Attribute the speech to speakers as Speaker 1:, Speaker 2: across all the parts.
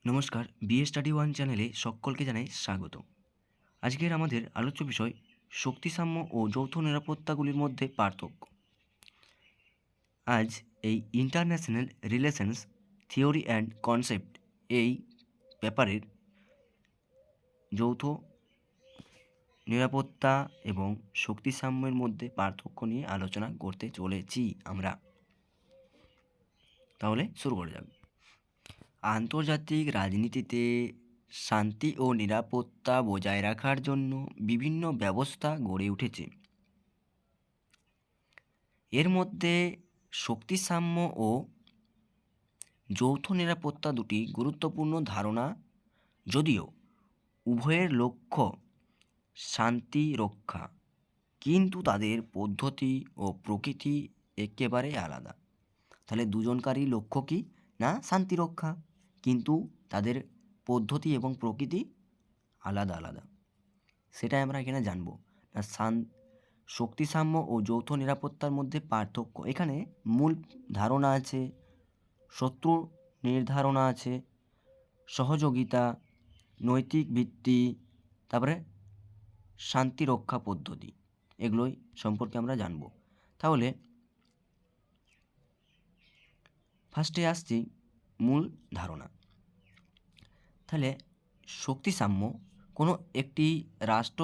Speaker 1: নমস্কার, BA study one চ্যানেলে সকলকে জানাই স্বাগত। আজকের আমাদের আলোচ্য বিষয় শক্তিসাম্য ও যৌথ নিরাপত্তাগুলির মধ্যে পার্থক্য। আজ এই international relations theory and concept এই ব্যাপারের যৌথ নিরাপত্তা এবং শক্তিসাম্যের মধ্যে পার্থক্য নিয়ে আলোচনা করতে চলেছি আমরা। তাহলে শুরু করা যাক। আন্তর্জাতিক রাজনীতিতে শান্তি ও নিরাপত্তা বজায় রাখার জন্য বিভিন্ন ব্যবস্থা গড়ে উঠেছে। এর মধ্যে শক্তিসাম্য ও যৌথ নিরাপত্তা দুটি গুরুত্বপূর্ণ ধারণা, যদিও উভয়ের লক্ষ্য শান্তি রক্ষা, কিন্তু তাদের পদ্ধতি ও প্রকৃতি একেবারে আলাদা। তাহলে দুজনকারই লক্ষ্য কি না শান্তি রক্ষা, কিন্তু তাদের পদ্ধতি এবং প্রকৃতি আলাদা আলাদা। সেটাই আমরা এখানে জানবো না। শক্তিসাম্য ও যৌথ নিরাপত্তার মধ্যে পার্থক্য, এখানে মূল ধারণা আছে, শত্রু নির্ধারণা আছে, সহযোগিতা, নৈতিক ভিত্তি, তারপরে শান্তি রক্ষা পদ্ধতি, এগুলোই সম্পর্কে আমরা জানবো। তাহলে ফার্স্টে আসছি মূল ধারণা। তাহলে শক্তিসাম্য কোনো একটি রাষ্ট্র,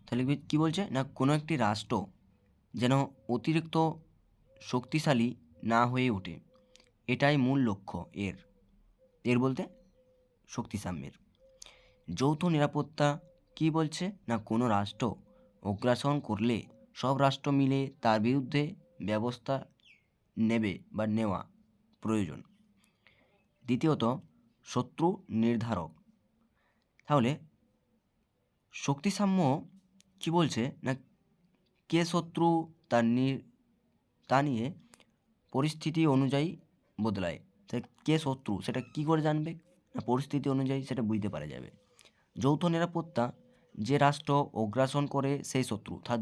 Speaker 1: তাহলে কী বলছে না, কোনো একটি রাষ্ট্র যেন অতিরিক্ত শক্তিশালী না হয়ে ওঠে, এটাই মূল লক্ষ্য এর বলতে শক্তিসাম্যের। যৌথ নিরাপত্তা কি বলছে না, কোনো রাষ্ট্র অগ্রাসন করলে সব রাষ্ট্র মিলে তার বিরুদ্ধে ব্যবস্থা নেবে বা নেওয়া প্রয়োজন। দ্বিতীয়ত শত্রু নির্ধারক। তাহলে শক্তিসাম্য কি বলছে না, কে শত্রু তা নিয়ে পরিস্থিতি অনুযায়ী বদলায়। তাই কে শত্রু সেটা কি করে জানবে না, পরিস্থিতি অনুযায়ী সেটা বুঝতে পারা যাবে। যৌথ নিরাপত্তা, যে রাষ্ট্র অগ্রাসন করে সেই শত্রু। তার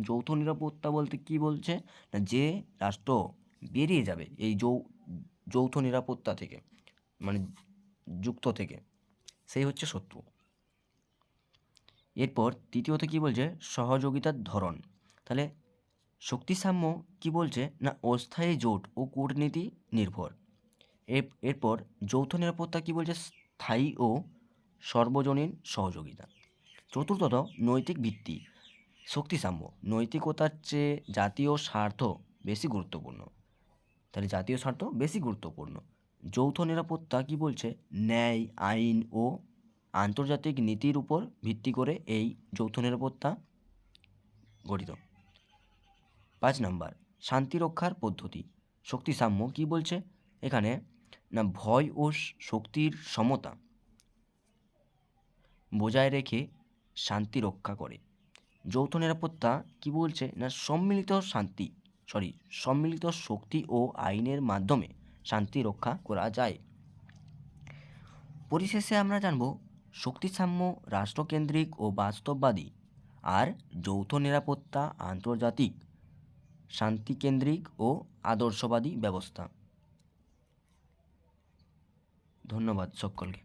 Speaker 1: যৌথ নিরাপত্তা বলতে কি বলছে না, যে রাষ্ট্র বেরিয়ে যাবে এই যৌথ নিরাপত্তা থেকে, মানে যুক্ত থেকে, সেই হচ্ছে শত্রু। এরপর তৃতীয়ত কি বলছে, সহযোগিতার ধরন। তাহলে শক্তিসাম্য কি বলছে না, অস্থায়ী জোট ও কূটনীতি নির্ভর। এরপর যৌথ নিরাপত্তা কি বলছে, স্থায়ী ও সর্বজনীন সহযোগিতা। চতুর্থত নৈতিক ভিত্তি। শক্তিসাম্য নৈতিকতার চেয়ে জাতীয় স্বার্থ বেশি গুরুত্বপূর্ণ। তাহলে জাতীয় স্বার্থ বেশি গুরুত্বপূর্ণ। যৌথ নিরাপত্তা কি বলছে, ন্যায়, আইন ও আন্তর্জাতিক নীতির উপর ভিত্তি করে এই যৌথ নিরাপত্তা গঠিত। 5 নম্বর শান্তি রক্ষার পদ্ধতি। শক্তিসাম্য কি বলছে এখানে না, ভয় ও শক্তির সমতা বজায় রেখে শান্তি রক্ষা করে। যৌথ নিরাপত্তা কি বলছে না, সম্মিলিত শক্তি ও আইনের মাধ্যমে শান্তি রক্ষা করা যায়। পরিশেষে আমরা জানব শক্তিসাম্য রাষ্ট্রকেন্দ্রিক ও বাস্তববাদী, আর যৌথ নিরাপত্তা আন্তর্জাতিক শান্তিকেন্দ্রিক ও আদর্শবাদী ব্যবস্থা। ধন্যবাদ সকলকে।